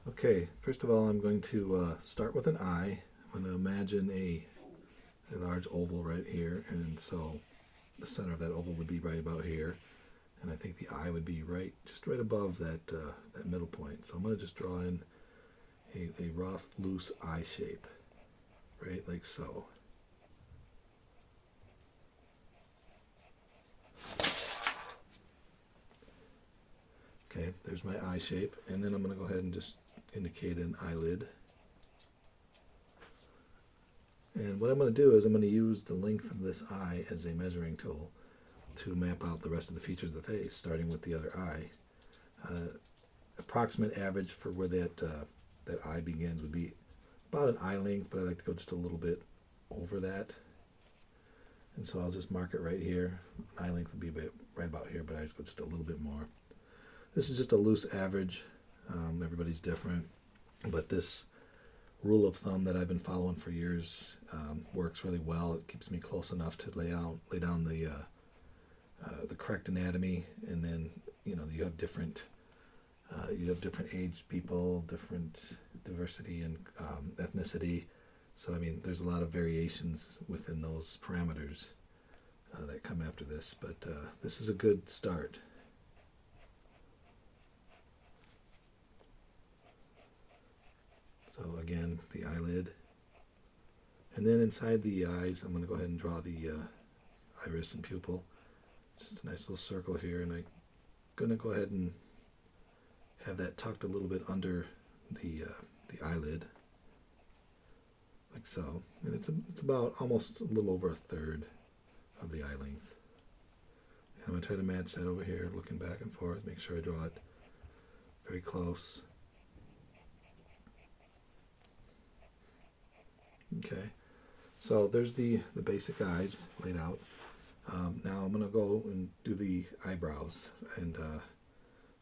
Okay, first of all, I'm going to start with an eye. I'm going to imagine a large oval right here, and so the center of that oval would be right about here, and I think the eye would be just right above that middle point. So I'm going to just draw in a rough, loose eye shape, right, like so. Okay, there's my eye shape, and then I'm going to go ahead and just indicate an eyelid. And what I'm going to do is I'm going to use the length of this eye as a measuring tool to map out the rest of the features of the face, starting with the other eye. Approximate average for where that eye begins would be about an eye length, but I like to go just a little bit over that. And so I'll just mark it right here. Eye length would be right about here, but I just go just a little bit more. This is just a loose average. Everybody's different, but this rule of thumb that I've been following for years works really well. It keeps me close enough to lay down the correct anatomy, and then you have different aged people, different diversity and ethnicity. So I mean, there's a lot of variations within those parameters that come after this, but this is a good start. So again, the eyelid. And then inside the eyes, I'm going to go ahead and draw the iris and pupil. Just a nice little circle here, and I'm going to go ahead and have that tucked a little bit under the eyelid, like so. And it's about almost a little over a third of the eye length. And I'm going to try to match that over here, looking back and forth, make sure I draw it very close. Okay, so there's the basic eyes laid out. Now I'm going to go and do the eyebrows, and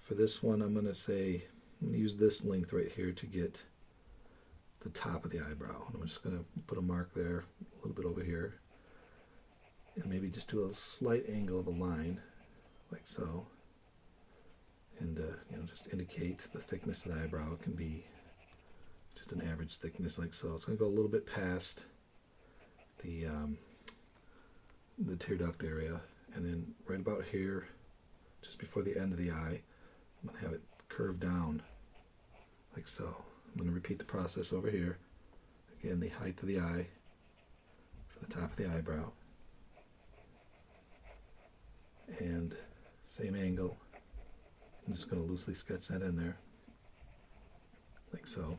for this one I'm going to use this length right here to get the top of the eyebrow. And I'm just going to put a mark there, a little bit over here, and maybe just do a slight angle of a line, like so, and just indicate the thickness of the eyebrow. It can be just an average thickness, like so. It's going to go a little bit past the tear duct area, and then right about here, just before the end of the eye, I'm going to have it curve down, like so. I'm going to repeat the process over here. Again, the height of the eye for the top of the eyebrow, and same angle. I'm just going to loosely sketch that in there, like so.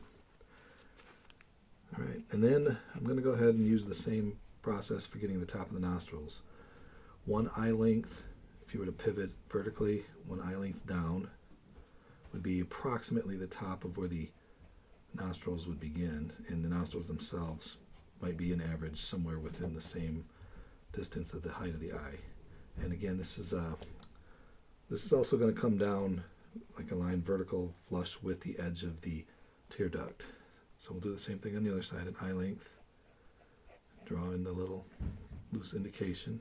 All right, and then I'm going to go ahead and use the same process for getting the top of the nostrils. One eye length, if you were to pivot vertically, one eye length down would be approximately the top of where the nostrils would begin, and the nostrils themselves might be an average somewhere within the same distance of the height of the eye. And again, this is also going to come down like a line vertical flush with the edge of the tear duct. So we'll do the same thing on the other side, an eye length. Draw in the little loose indication.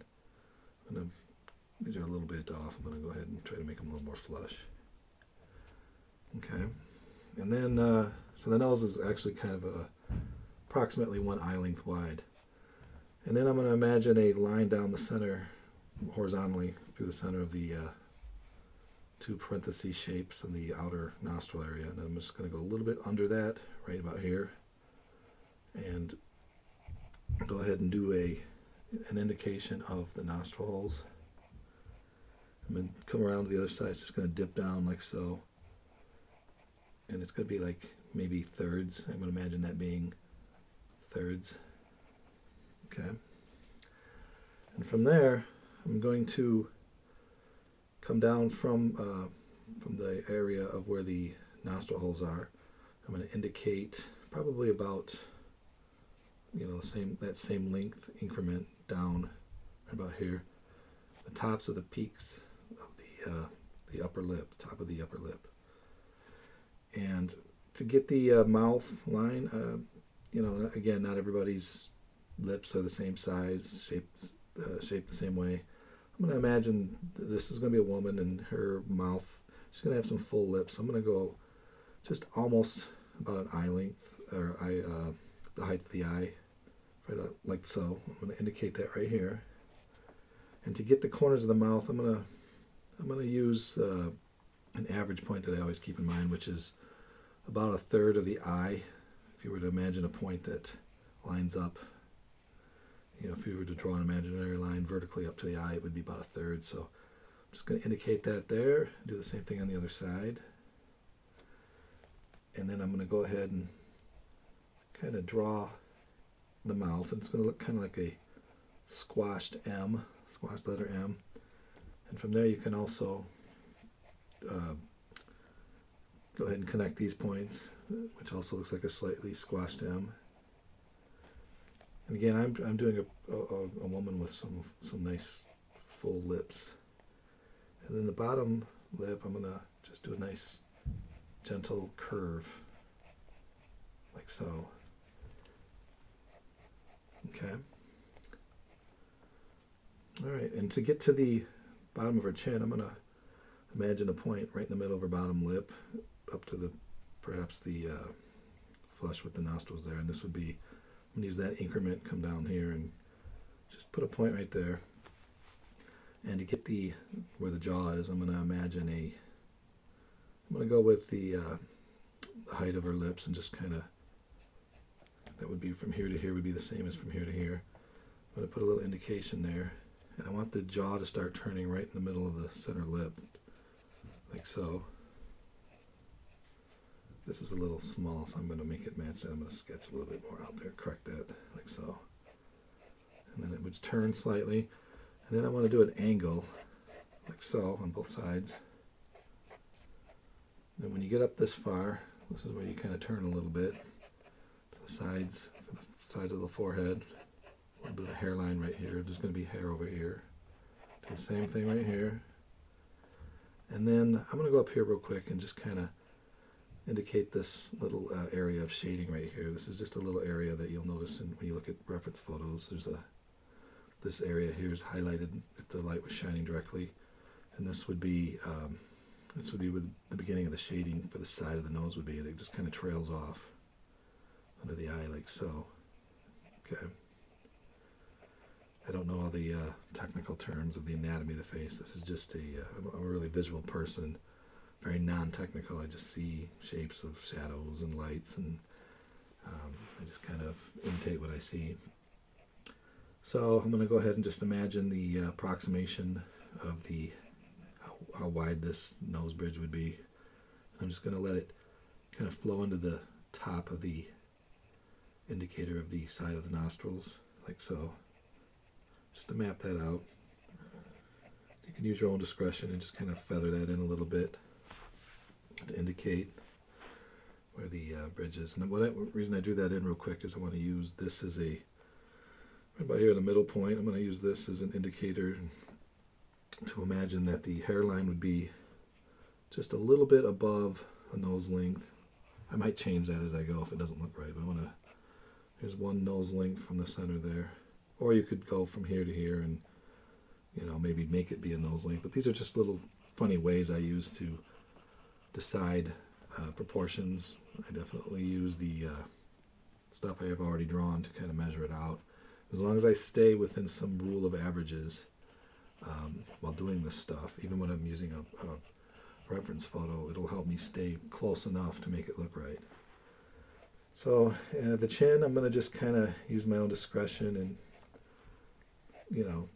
These are a little bit off. I'm going to go ahead and try to make them a little more flush. Okay. And then, so the nose is actually kind of approximately one eye length wide. And then I'm going to imagine a line down the center, horizontally through the center of the two parenthesis shapes of the outer nostril area, and I'm just going to go a little bit under that, right about here, and go ahead and do an indication of the nostril holes. I'm going to come around to the other side. It's just going to dip down like so, and it's going to be like maybe thirds. I'm going to imagine that being thirds. Okay, and from there I'm going to come down from the area of where the nostril holes are. I'm going to indicate probably about that same length increment down right about here, the tops of the peaks of the upper lip, top of the upper lip. And to get the mouth line, again, not everybody's lips are the same size, shaped the same way. I'm going to imagine this is going to be a woman, and her mouth, she's going to have some full lips. I'm going to go just almost about an eye length, or the height of the eye, right like so. I'm going to indicate that right here. And to get the corners of the mouth, I'm gonna use an average point that I always keep in mind, which is about a third of the eye. If you were to imagine a point that lines up, if you were to draw an imaginary line vertically up to the eye, it would be about a third. So I'm just going to indicate that there. Do the same thing on the other side. And then I'm going to go ahead and kind of draw the mouth. And it's going to look kind of like a squashed M, squashed letter M. And from there you can also go ahead and connect these points, which also looks like a slightly squashed M. And again, I'm doing a woman with some nice full lips. And then the bottom lip, I'm going to just do a nice gentle curve, like so. Okay. All right, and to get to the bottom of her chin, I'm going to imagine a point right in the middle of her bottom lip, up to perhaps the flush with the nostrils there. And this would be, I'm going to use that increment, come down here and just put a point right there. And to get where the jaw is, I'm going to imagine I'm going to go with the height of her lips and just kind of, that would be from here to here would be the same as from here to here. I'm going to put a little indication there. And I want the jaw to start turning right in the middle of the center lip, like so. This is a little small, so I'm going to make it match that. I'm going to sketch a little bit more out there, correct that, like so. And then it would turn slightly. And then I want to do an angle, like so, on both sides. And when you get up this far, this is where you kind of turn a little bit to the sides, of the forehead. A little bit of hairline right here. There's going to be hair over here. Do the same thing right here. And then I'm going to go up here real quick and just kind of indicate this little area of shading right here. This is just a little area that you'll notice when you look at reference photos. This area here is highlighted if the light was shining directly, and this would be with the beginning of the shading for the side of the nose would be, and it just kind of trails off under the eye like so. Okay. I don't know all the technical terms of the anatomy of the face. This is just I'm a really visual person, very non-technical. I just see shapes of shadows and lights, and I just kind of imitate what I see. So I'm going to go ahead and just imagine the approximation of how wide this nose bridge would be. I'm just going to let it kind of flow into the top of the indicator of the side of the nostrils, like so. Just to map that out. You can use your own discretion and just kind of feather that in a little bit to indicate where the bridge is. And the reason I do that in real quick is I want to use this as right about here in the middle point. I'm going to use this as an indicator to imagine that the hairline would be just a little bit above a nose length. I might change that as I go if it doesn't look right, but here's one nose length from the center there. Or you could go from here to here and, maybe make it be a nose length. But these are just little funny ways I use to decide proportions. I definitely use the stuff I have already drawn to kind of measure it out. As long as I stay within some rule of averages while doing this stuff, even when I'm using a reference photo, it'll help me stay close enough to make it look right. So the chin, I'm going to just kind of use my own discretion and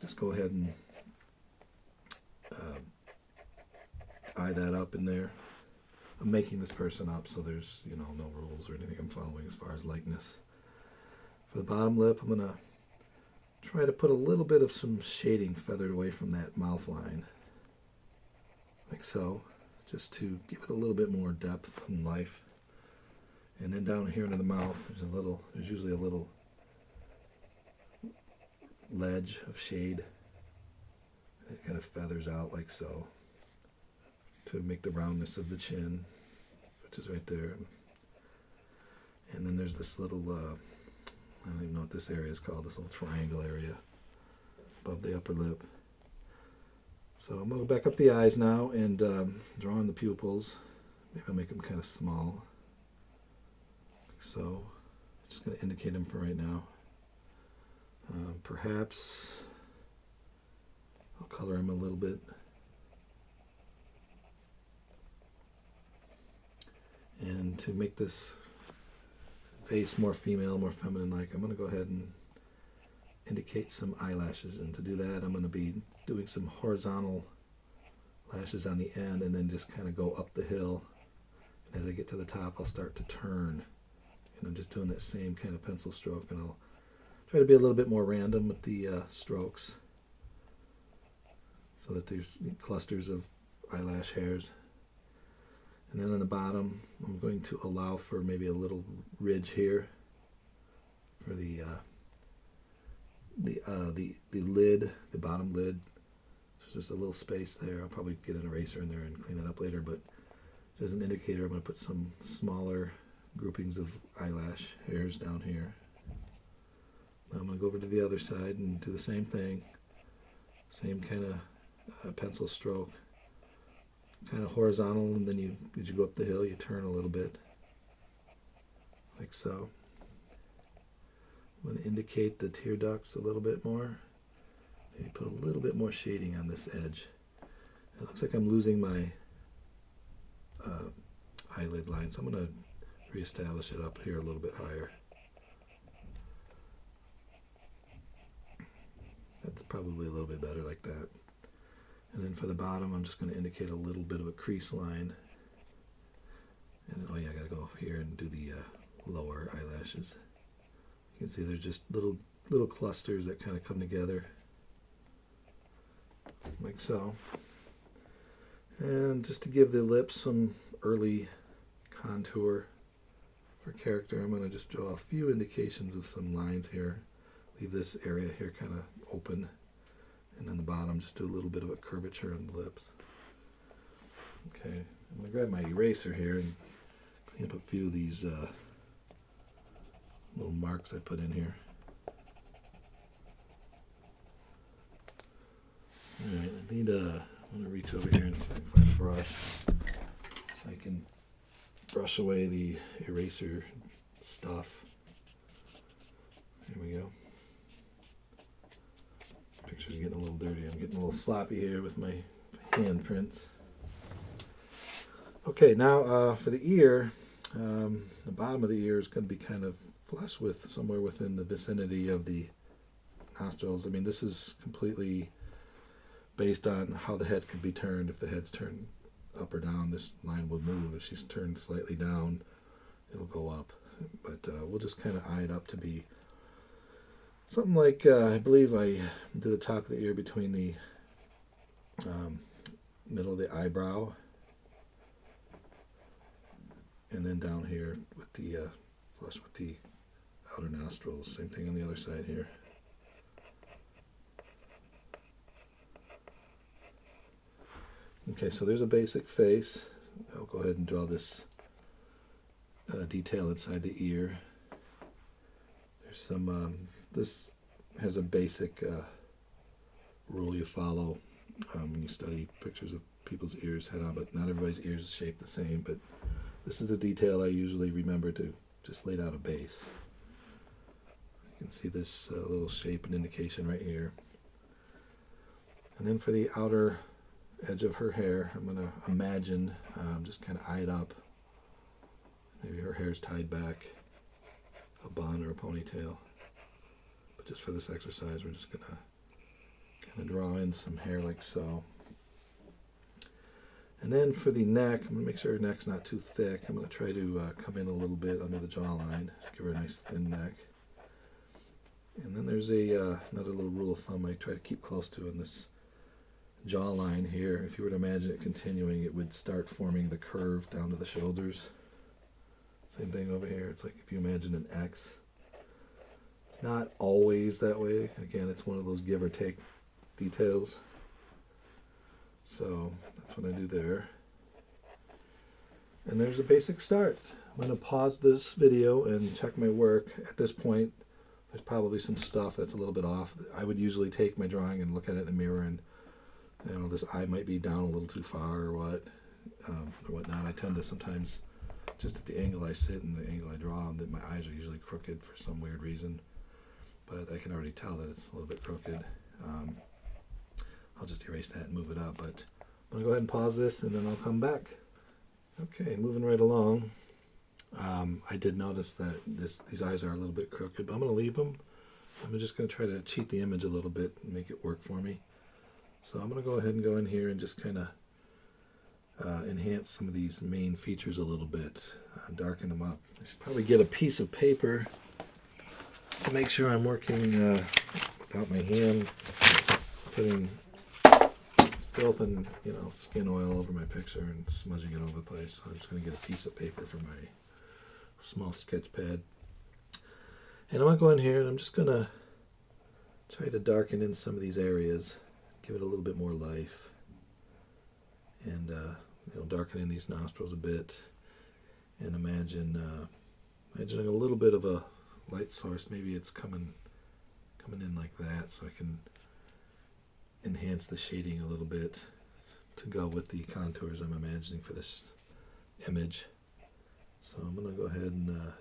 just go ahead and eye that up in there. I'm making this person up, so there's no rules or anything I'm following as far as likeness. For the bottom lip, I'm going to try to put a little bit of some shading feathered away from that mouth line, like so, just to give it a little bit more depth and life. And then down here into the mouth, there's usually a little ledge of shade. It kind of feathers out like so to make the roundness of the chin, which is right there. And then there's this little, I don't even know what this area is called, this little triangle area above the upper lip. So I'm going to go back up the eyes now and draw in the pupils. Maybe I'll make them kind of small. Like so. Just going to indicate them for right now. Perhaps I'll color them a little bit. And to make this face more female, more feminine-like, I'm going to go ahead and indicate some eyelashes. And to do that, I'm going to be doing some horizontal lashes on the end and then just kind of go up the hill. And as I get to the top, I'll start to turn. And I'm just doing that same kind of pencil stroke, and I'll try to be a little bit more random with the strokes so that there's clusters of eyelash hairs. And then on the bottom, I'm going to allow for maybe a little ridge here for the lid, the bottom lid. There's just a little space there. I'll probably get an eraser in there and clean that up later, but as an indicator, I'm going to put some smaller groupings of eyelash hairs down here. Now I'm going to go over to the other side and do the same thing. Same kind of pencil stroke. Kind of horizontal, and then as you go up the hill, you turn a little bit. Like so. I'm going to indicate the tear ducts a little bit more. Maybe put a little bit more shading on this edge. It looks like I'm losing my eyelid line, so I'm going to reestablish it up here a little bit higher. That's probably a little bit better like that. And then for the bottom, I'm just going to indicate a little bit of a crease line. And oh yeah, I got to go here and do the lower eyelashes. You can see there's just little clusters that kind of come together, like so. And just to give the lips some early contour for character, I'm going to just draw a few indications of some lines here. Leave this area here kind of open. And then the bottom, just do a little bit of a curvature on the lips. Okay, I'm going to grab my eraser here and clean up a few of these little marks I put in here. Alright, I'm going to reach over here and see if I can find a brush so I can brush away the eraser stuff. There we go. Picture's getting a little dirty. I'm getting a little sloppy here with my hand prints. Okay, now for the ear, the bottom of the ear is going to be kind of flush with somewhere within the vicinity of the nostrils. I mean, this is completely based on how the head could be turned. If the head's turned up or down, this line will move. If she's turned slightly down, it'll go up. But we'll just kind of eye it up to be something like, I believe I did the top of the ear between the middle of the eyebrow and then down here with the flush with the outer nostrils. Same thing on the other side here. Okay, so there's a basic face. I'll go ahead and draw this detail inside the ear. There's some, this has a basic rule you follow when you study pictures of people's ears head on, but not everybody's ears is shaped the same, but this is the detail I usually remember to just lay down a base. You can see this little shape and indication right here. And then for the outer edge of her hair, I'm going to imagine, just kind of eye it up. Maybe her hair's tied back, a bun or a ponytail. But just for this exercise, we're just going to kind of draw in some hair like so. And then for the neck, I'm going to make sure her neck's not too thick. I'm going to try to come in a little bit under the jawline, give her a nice thin neck. And then there's another little rule of thumb I try to keep close to in this jawline here. If you were to imagine it continuing, it would start forming the curve down to the shoulders. Same thing over here. It's like if you imagine an X. It's not always that way. Again, it's one of those give or take details. So that's what I do there. And there's a basic start. I'm going to pause this video and check my work. At this point, there's probably some stuff that's a little bit off. I would usually take my drawing and look at it in the mirror and, you know, this eye might be down a little too far or what. or whatnot. I tend to sometimes, just at the angle I sit and the angle I draw, that my eyes are usually crooked for some weird reason. But I can already tell that it's a little bit crooked. I'll just erase that and move it up. But I'm going to go ahead and pause this, and then I'll come back. Okay, moving right along. I did notice that these eyes are a little bit crooked, but I'm going to leave them. I'm just going to try to cheat the image a little bit and make it work for me. So I'm going to go ahead and go in here and just kind of enhance some of these main features a little bit, darken them up. I should probably get a piece of paper to make sure I'm working without my hand putting filth and skin oil over my picture and smudging it all over the place. So I'm just going to get a piece of paper for my small sketch pad. And I'm going to go in here and I'm just going to try to darken in some of these areas, give it a little bit more life, and darken in these nostrils a bit, and imagining a little bit of a light source. Maybe it's coming in like that, so I can enhance the shading a little bit to go with the contours I'm imagining for this image. So I'm going to go ahead and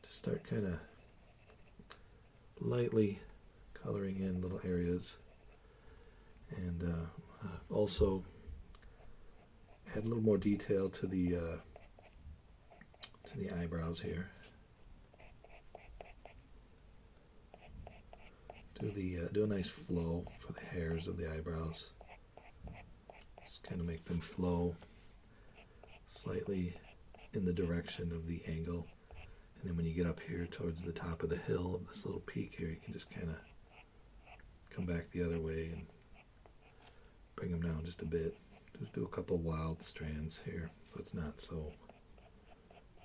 just start kind of lightly coloring in little areas, and also add a little more detail to the eyebrows here. Do a nice flow for the hairs of the eyebrows. Just kind of make them flow slightly in the direction of the angle. And then when you get up here towards the top of the hill of this little peak here, you can just kind of come back the other way and bring them down just a bit. Just do a couple wild strands here so it's not so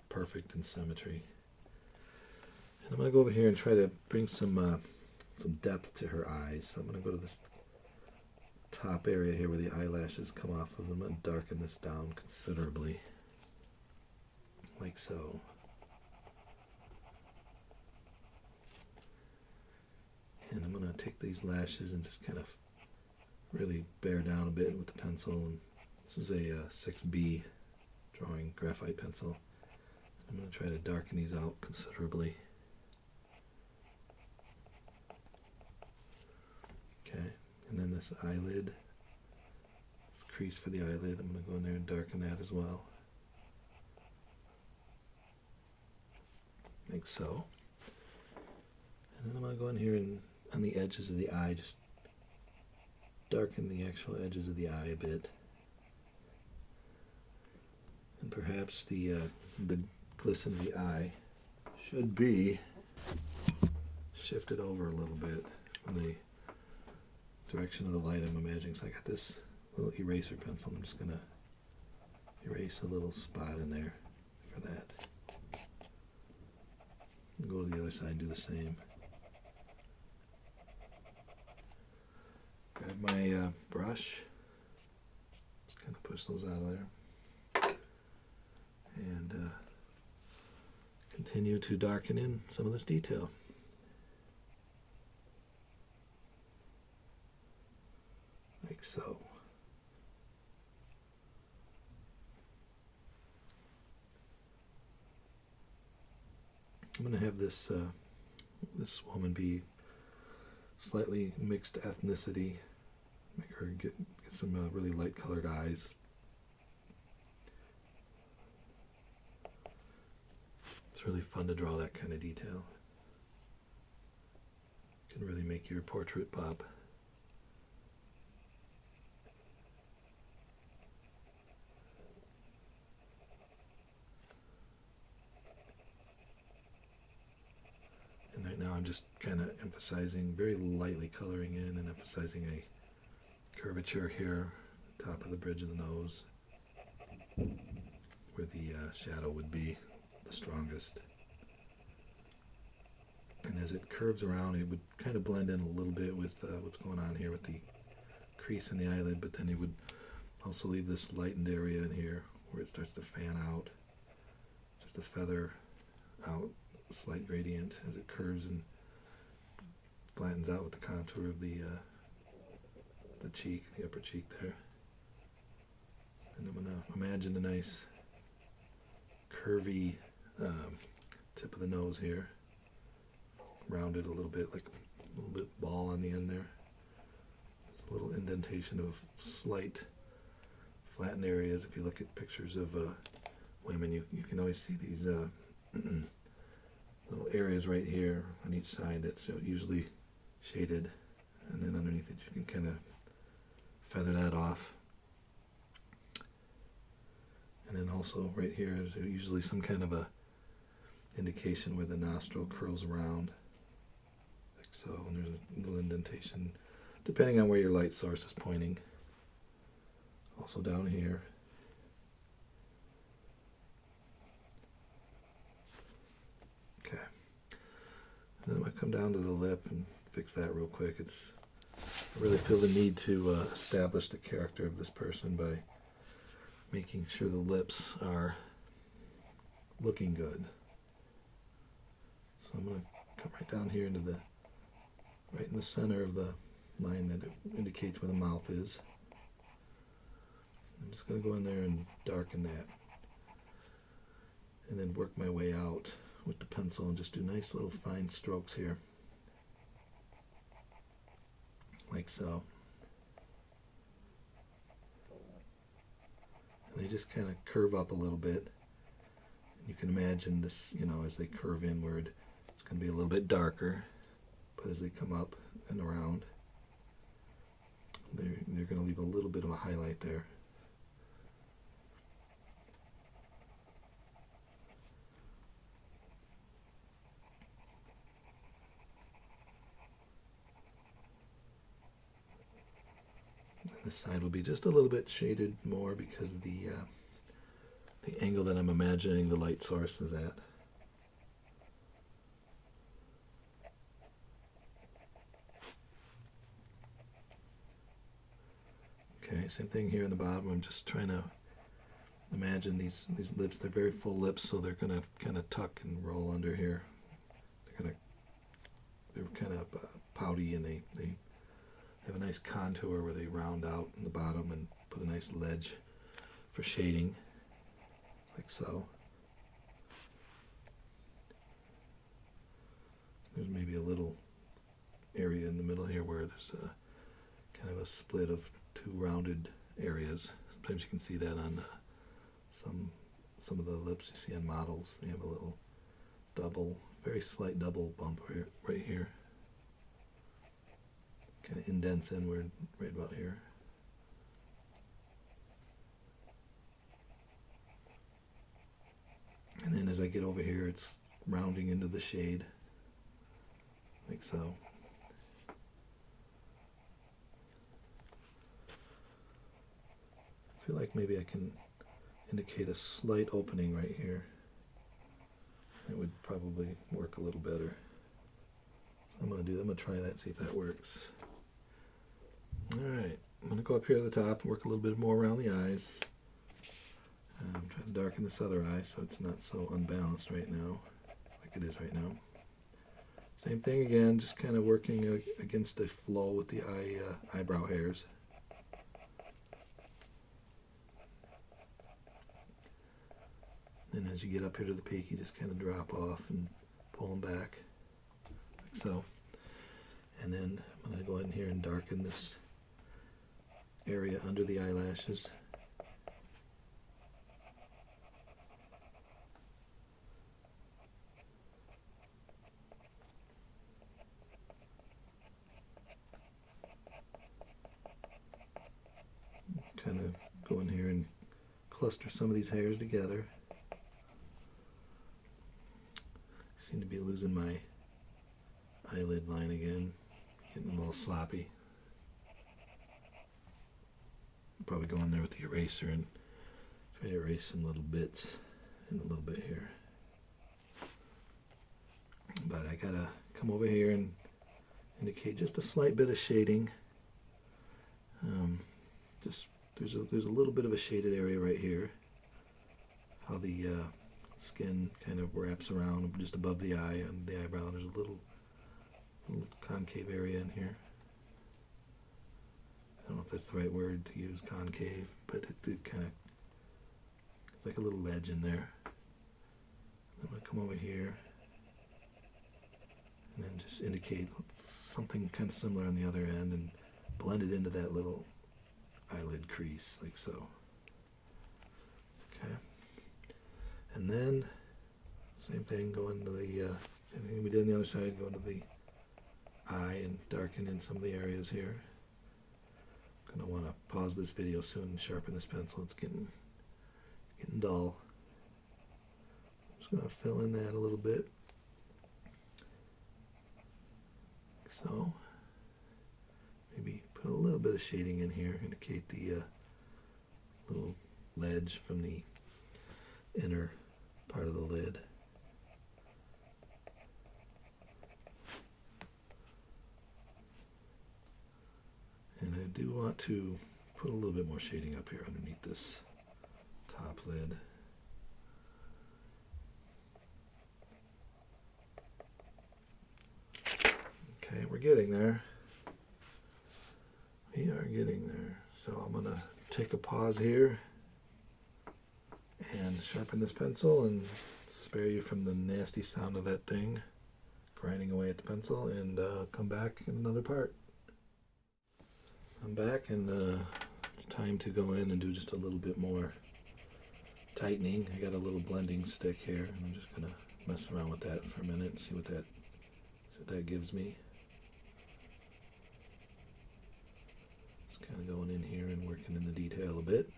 perfect in symmetry. And I'm going to go over here and try to bring some depth to her eyes. So I'm going to go to this top area here where the eyelashes come off of them and darken this down considerably, like so. And I'm going to take these lashes and just kind of really bear down a bit with the pencil. And this is a 6B drawing graphite pencil. I'm going to try to darken these out considerably. Okay, and then this eyelid, this crease for the eyelid, I'm going to go in there and darken that as well, like so. And then I'm going to go in here and on the edges of the eye, just darken the actual edges of the eye a bit, and perhaps the glisten of the eye should be shifted over a little bit from the direction of the light I'm imagining. So I got this little eraser pencil. I'm just going to erase a little spot in there for that. And go to the other side and do the same. Grab my brush, kind of push those out of there, and continue to darken in some of this detail. Like so. I'm going to have this woman be slightly mixed ethnicity. Make her get some really light colored eyes. It's really fun to draw that kind of detail. Can really make your portrait pop. And right now I'm just kind of emphasizing, very lightly coloring in and emphasizing a curvature here, top of the bridge of the nose, where the shadow would be the strongest. And as it curves around, it would kind of blend in a little bit with what's going on here with the crease in the eyelid, but then it would also leave this lightened area in here where it starts to fan out, just a feather out, a slight gradient as it curves and flattens out with the contour of the cheek, the upper cheek there. And I'm going to imagine a nice curvy tip of the nose here. Rounded a little bit, like a little bit ball on the end there. There's a little indentation of slight flattened areas. If you look at pictures of women, you can always see these little areas right here on each side that's usually shaded, and then underneath it you can kind of feather that off. And then also right here is usually some kind of a indication where the nostril curls around, like so, and there's a little indentation depending on where your light source is pointing. Also down here. Okay. And then I'm going to come down to the lip and fix that real quick. I really feel the need to establish the character of this person by making sure the lips are looking good. So I'm going to come right down here into right in the center of the line that indicates where the mouth is. I'm just going to go in there and darken that. And then work my way out with the pencil and just do nice little fine strokes here. Like so. And they just kind of curve up a little bit. You can imagine this, as they curve inward, it's going to be a little bit darker. But as they come up and around, they're going to leave a little bit of a highlight there. This side will be just a little bit shaded more because of the angle that I'm imagining the light source is at. Okay, same thing here in the bottom. I'm just trying to imagine these lips. They're very full lips, so they're going to kind of tuck and roll under here. They're kind of pouty, and they have a nice contour where they round out in the bottom and put a nice ledge for shading, like so. There's maybe a little area in the middle here where there's kind of a split of two rounded areas. Sometimes you can see that on some of the lips you see on models. They have a little very slight double bump right here. Kind of indents inward right about here. And then as I get over here, it's rounding into the shade, like so. I feel like maybe I can indicate a slight opening right here. It would probably work a little better. I'm going to try that, see if that works. Alright, I'm going to go up here to the top and work a little bit more around the eyes. I'm trying to darken this other eye so it's not so unbalanced right now, like it is right now. Same thing again, just kind of working against the flow with the eyebrow hairs. And as you get up here to the peak, you just kind of drop off and pull them back, like so. And then I'm going to go in here and darken this area under the eyelashes. Kind of go in here and cluster some of these hairs together. Seem to be losing my eyelid line again, getting a little sloppy. Probably go in there with the eraser and try to erase some little bits and a little bit here. But I gotta come over here and indicate just a slight bit of shading. There's a little bit of a shaded area right here. How the skin kind of wraps around just above the eye and the eyebrow. There's a little concave area in here. I don't know if that's the right word to use, concave, but it kind of like a little ledge in there. I'm going to come over here and then just indicate something kind of similar on the other end and blend it into that little eyelid crease, like so. Okay. And then, same thing, go into the, everything we did on the other side, go into the eye and darken in some of the areas here. I'm going to want to pause this video soon and sharpen this pencil. It's getting dull. I'm just going to fill in that a little bit. So, maybe put a little bit of shading in here, indicate the little ledge from the inner part of the lid. And I do want to put a little bit more shading up here underneath this top lid. Okay, we're getting there. We are getting there. So I'm going to take a pause here and sharpen this pencil and spare you from the nasty sound of that thing grinding away at the pencil, and come back in another part. I'm back, and it's time to go in and do just a little bit more tightening. I got a little blending stick here, and I'm just going to mess around with that for a minute and see what that gives me. Just kind of going in here and working in the detail a bit.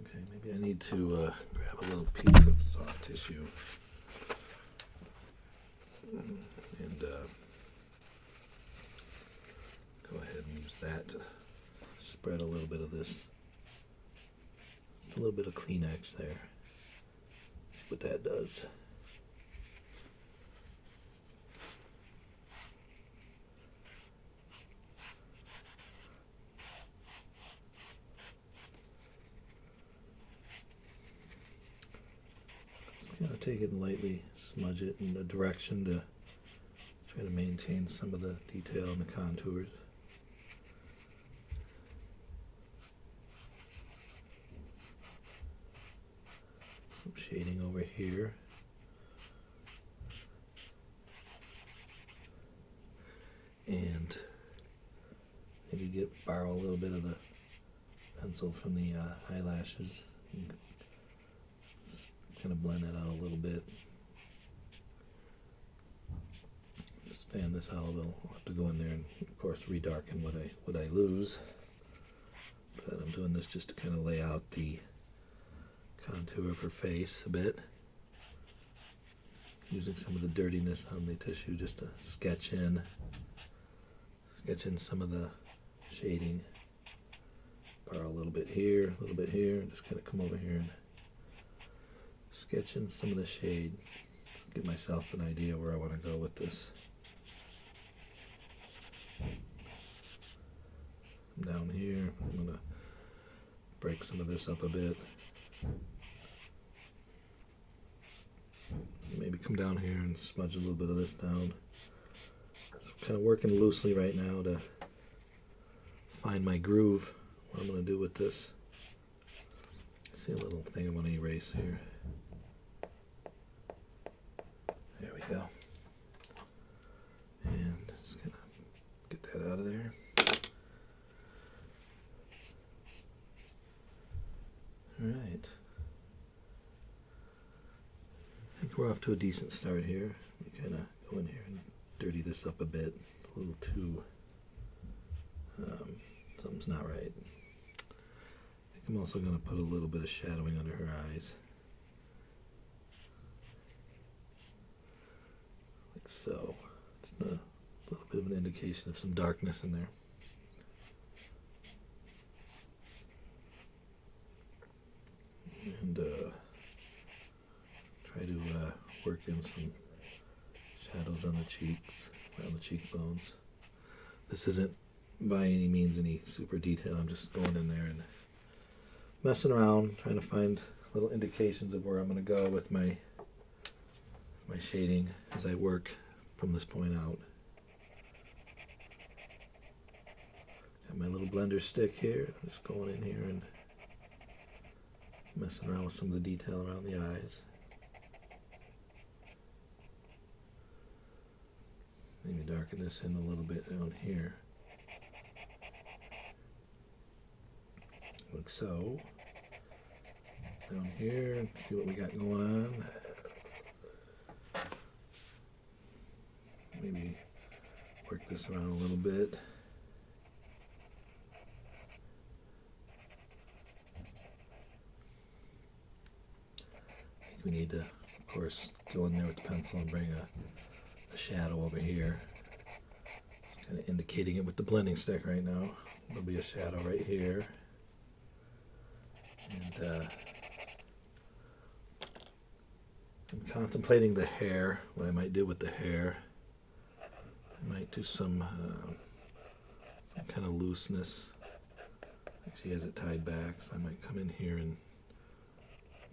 Okay, maybe I need to grab a little piece of soft tissue and go ahead and use that to spread a little bit of this, just a little bit of Kleenex there. See what that does. Take it and lightly smudge it in a direction to try to maintain some of the detail in the contours. Some shading over here. And maybe borrow a little bit of the pencil from the eyelashes. Kind of blend that out a little bit. Expand this out a little. I'll have to go in there and, of course, redarken what I lose. But I'm doing this just to kind of lay out the contour of her face a bit. Using some of the dirtiness on the tissue just to sketch in some of the shading. Borrow a little bit here, and just kind of come over here and sketch in some of the shade. Give myself an idea where I want to go with this. Down here, I'm going to break some of this up a bit. Maybe come down here and smudge a little bit of this down. So kind of working loosely right now to find my groove, what I'm going to do with this. I see a little thing I want to erase here. There we go. And just gonna get that out of there. Alright. I think we're off to a decent start here. We kind of go in here and dirty this up a bit. A little too, something's not right. I think I'm also going to put a little bit of shadowing under her eyes. Like so. Just a little bit of an indication of some darkness in there. And try to work in some shadows on the cheeks, around the cheekbones. This isn't by any means any super detail. I'm just going in there and messing around, trying to find little indications of where I'm going to go with my shading as I work from this point out. Got my little blender stick here. I'm just going in here and messing around with some of the detail around the eyes. Maybe darken this in a little bit down here. Like so. Down here, see what we got going on. Maybe work this around a little bit. I think we need to, of course, go in there with the pencil and bring a shadow over here. Just kind of indicating it with the blending stick right now. There'll be a shadow right here. And I'm contemplating the hair, what I might do with the hair. I might do some kind of looseness. Like she has it tied back, so I might come in here and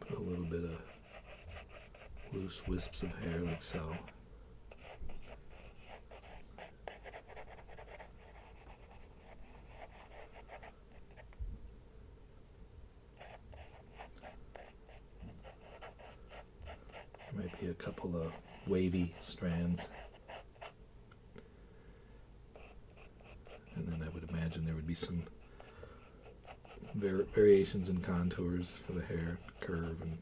put a little bit of loose wisps of hair like so. There might be a couple of wavy strands. And then I would imagine there would be some variations in contours for the hair, curve, and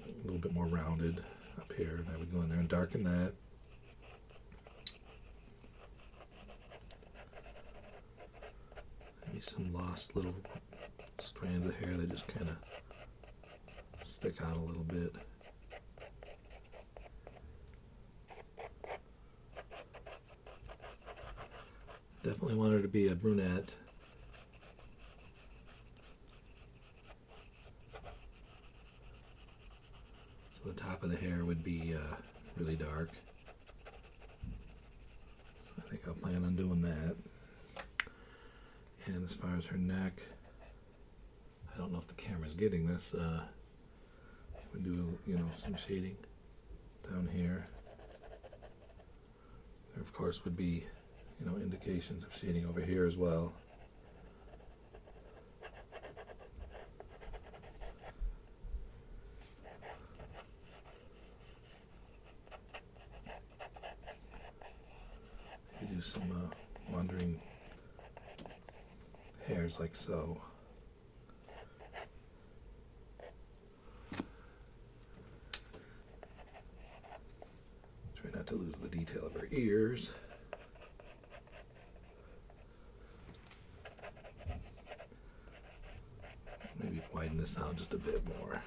a little bit more rounded up here. And I would go in there and darken that. Maybe some lost little strands of hair that just kind of stick out a little bit. Definitely want her to be a brunette. So the top of the hair would be really dark. So I think I'll plan on doing that. And as far as her neck, I don't know if the camera's getting this. We do, some shading down here. There, of course, would be indications of shading over here as well. You do some wandering hairs like so. Try not to lose the detail of her ears. Maybe widen this out just a bit more.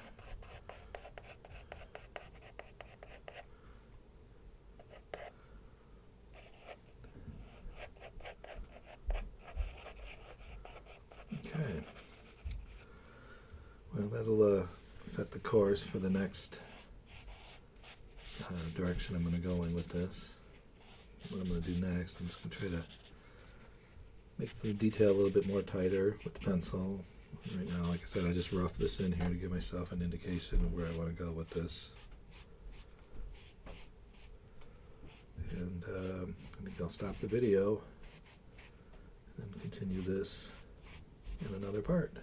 Okay. Well, that'll set the course for the next direction I'm going to go in with this. What I'm going to do next, I'm just going to try to make the detail a little bit more tighter with the pencil. Right now, like I said, I just roughed this in here to give myself an indication of where I want to go with this. And I think I'll stop the video and then continue this in another part.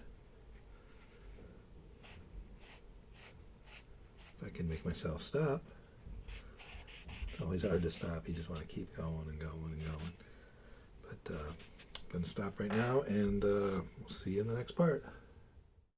If I can make myself stop. It's always hard to stop. You just want to keep going and going and going. But I'm going to stop right now, and we'll see you in the next part.